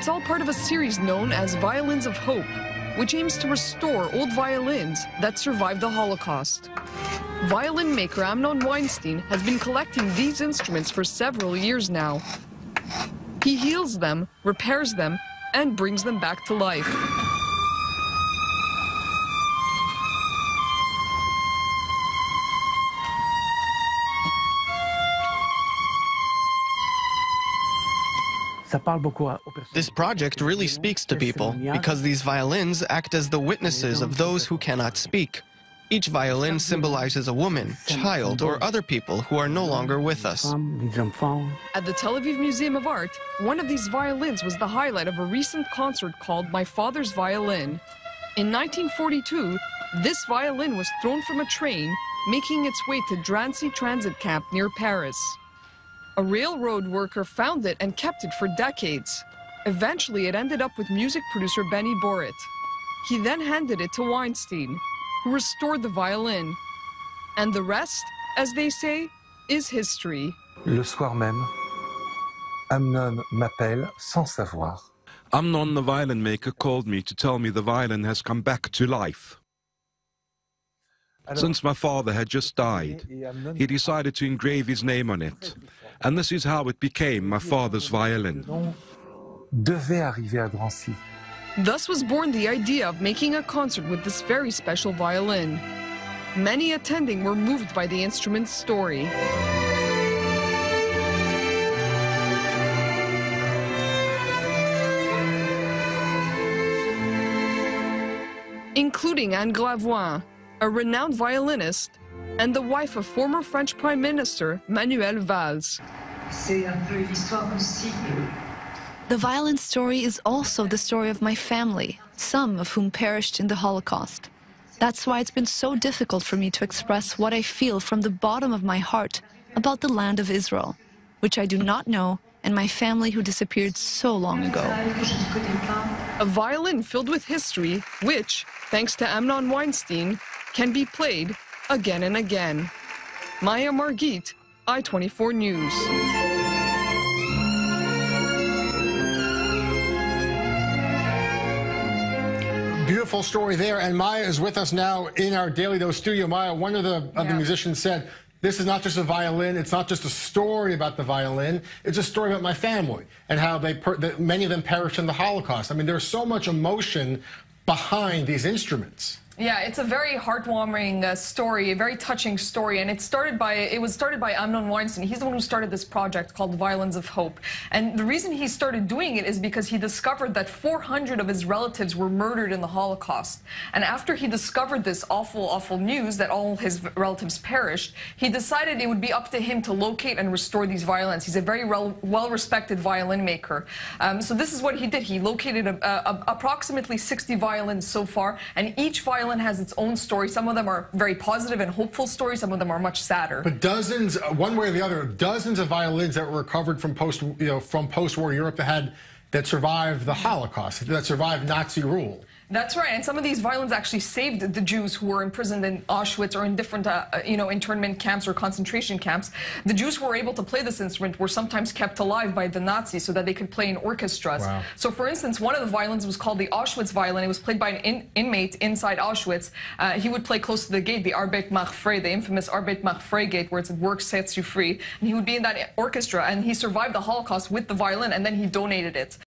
It's all part of a series known as Violins of Hope, which aims to restore old violins that survived the Holocaust. Violin maker Amnon Weinstein has been collecting these instruments for several years now. He heals them, repairs them, and brings them back to life. This project really speaks to people because these violins act as the witnesses of those who cannot speak. Each violin symbolizes a woman, child, or other people who are no longer with us. At the Tel Aviv Museum of Art, one of these violins was the highlight of a recent concert called My Father's Violin. In 1942, this violin was thrown from a train, making its way to Drancy transit camp near Paris. A railroad worker found it and kept it for decades. Eventually, it ended up with music producer Benny Borit. He then handed it to Weinstein, who restored the violin. And the rest, as they say, is history. Le soir même, Amnon m'appelle sans savoir. Amnon, the violin maker, called me to tell me the violin has come back to life. Since my father had just died, he decided to engrave his name on it. And this is how it became my father's violin. Devait arriver à Drancy. Thus was born the idea of making a concert with this very special violin. Many attending were moved by the instrument's story. Including Anne Gravois, a renowned violinist, and the wife of former French Prime Minister Manuel Valls. The violin story is also the story of my family, some of whom perished in the Holocaust. That's why it's been so difficult for me to express what I feel from the bottom of my heart about the land of Israel, which I do not know, and my family who disappeared so long ago. A violin filled with history, which, thanks to Amnon Weinstein, can be played again and again. Maya Margit, I-24 News. Beautiful story there, and Maya is with us now in our Daily Dose studio. Maya, one of the musicians said, this is not just a violin, it's not just a story about the violin, it's a story about my family and how many of them perished in the Holocaust. I mean, there's so much emotion behind these instruments. Yeah, it's a very heartwarming story, a very touching story, and it was started by Amnon Weinstein. He's the one who started this project called Violins of Hope. And the reason he started doing it is because he discovered that 400 of his relatives were murdered in the Holocaust. And after he discovered this awful, awful news that all his relatives perished, he decided it would be up to him to locate and restore these violins. He's a very well-respected violin maker. So this is what he did. He located approximately 60 violins so far, and each violin has its own story. Some of them are very positive and hopeful stories. Some of them are much sadder. But dozens, one way or the other, dozens of violins that were recovered from post-war Europe that survived the Holocaust, that survived Nazi rule. That's right, and some of these violins actually saved the Jews who were imprisoned in Auschwitz or in different, internment camps or concentration camps. The Jews who were able to play this instrument were sometimes kept alive by the Nazis so that they could play in orchestras. Wow. So, for instance, one of the violins was called the Auschwitz violin. It was played by an inmate inside Auschwitz. He would play close to the gate, the Arbeit macht frei, the infamous Arbeit macht frei gate, where it said "work sets you free," and he would be in that orchestra, and he survived the Holocaust with the violin, and then he donated it.